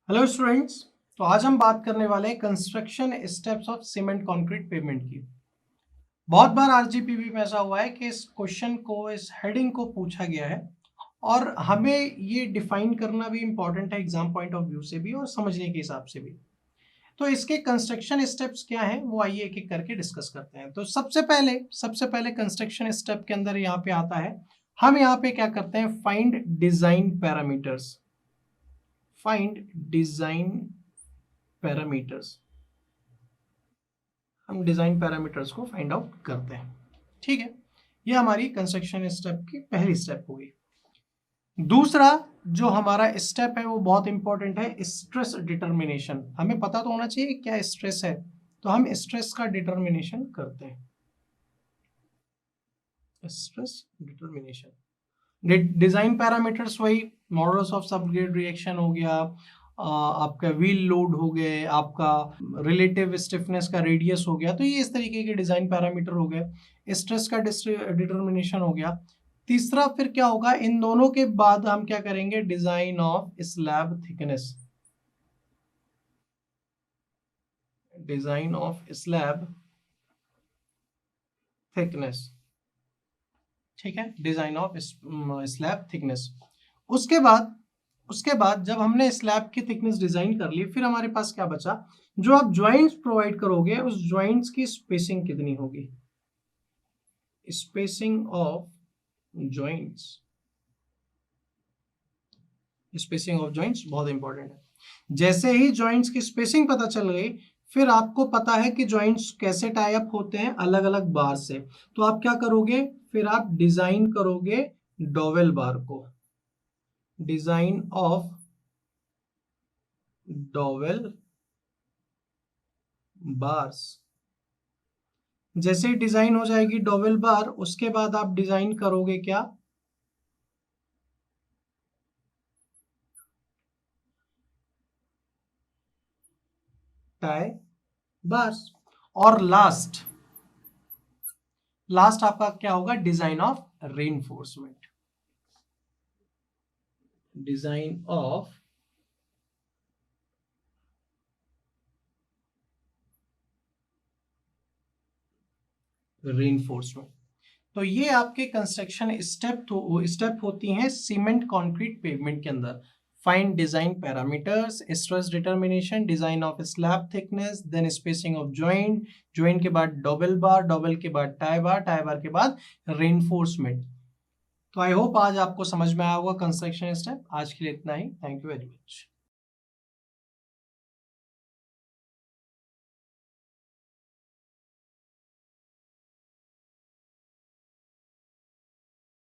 Hello students. तो आज हम बात करने वाले हैं construction steps of cement concrete payment की। बहुत बार आरजीपीवी में ऐसा हुआ है कि इस क्वेश्चन को, इस हेडिंग को पूछा गया है और हमें ये डिफाइन करना भी इंपॉर्टेंट है एग्जाम पॉइंट ऑफ व्यू से भी और समझने के हिसाब से भी। तो इसके कंस्ट्रक्शन स्टेप्स क्या हैं वो आइए एक एक करके डिस्कस करते हैं। तो सबसे पहले कंस्ट्रक्शन स्टेप के अंदर यहाँ पे आता है, हम यहाँ पे क्या करते हैं, find design parameters. Find design parameters, हम डिजाइन पैरामीटर्स को फाइंड आउट करते हैं। ठीक है, ये हमारी कंस्ट्रक्शन स्टेप की पहली स्टेप हो गई। दूसरा जो हमारा स्टेप है वो बहुत इंपॉर्टेंट है, स्ट्रेस डिटर्मिनेशन। हमें पता तो होना चाहिए क्या स्ट्रेस है, तो हम स्ट्रेस का डिटर्मिनेशन करते हैं। स्ट्रेस डिटर्मिनेशन, डिजाइन पैरामीटर्स वही मॉडल्स ऑफ सबग्रेड रिएक्शन हो गया, आपका व्हील लोड हो गए, आपका रिलेटिव स्टिफनेस का रेडियस हो गया। तो ये इस तरीके के डिजाइन पैरामीटर हो गए। स्ट्रेस का डिटर्मिनेशन हो गया। तीसरा फिर क्या होगा, इन दोनों के बाद हम क्या करेंगे, design of slab thickness. Design of slab thickness, ठीक है, डिजाइन ऑफ स्लैब थिकनेस। उसके बाद जब हमने स्लैब की थिकनेस डिजाइन कर ली, फिर हमारे पास क्या बचा, जो आप ज्वाइंट्स प्रोवाइड करोगे उस ज्वाइंट्स की स्पेसिंग कितनी होगी। Spacing of joints, spacing of joints बहुत इंपॉर्टेंट है। जैसे ही ज्वाइंट्स की स्पेसिंग पता चल गई, फिर आपको पता है कि ज्वाइंट्स कैसे टाई अप होते हैं, अलग अलग बार से। तो आप क्या करोगे, फिर आप डिजाइन करोगे डोवेल बार को। Design of dowel bars. जैसे ही डिजाइन हो जाएगी डोवेल बार, उसके बाद आप डिजाइन करोगे क्या, टाई बार्स। और लास्ट आपका क्या होगा, design of reinforcement. Design of reinforcement. तो ये आपके कंस्ट्रक्शन स्टेप होती हैं सीमेंट कंक्रीट पेवमेंट के अंदर। Find design parameters, stress determination, design of slab thickness, then spacing of joint, joint के बाद डबल बार, डबल के बाद टाई बार, टाई बार के बाद रेनफोर्समेंट। तो आई होप आज आपको समझ में आया होगा कंस्ट्रक्शन स्टेप। आज के लिए इतना ही, थैंक यू वेरी मच।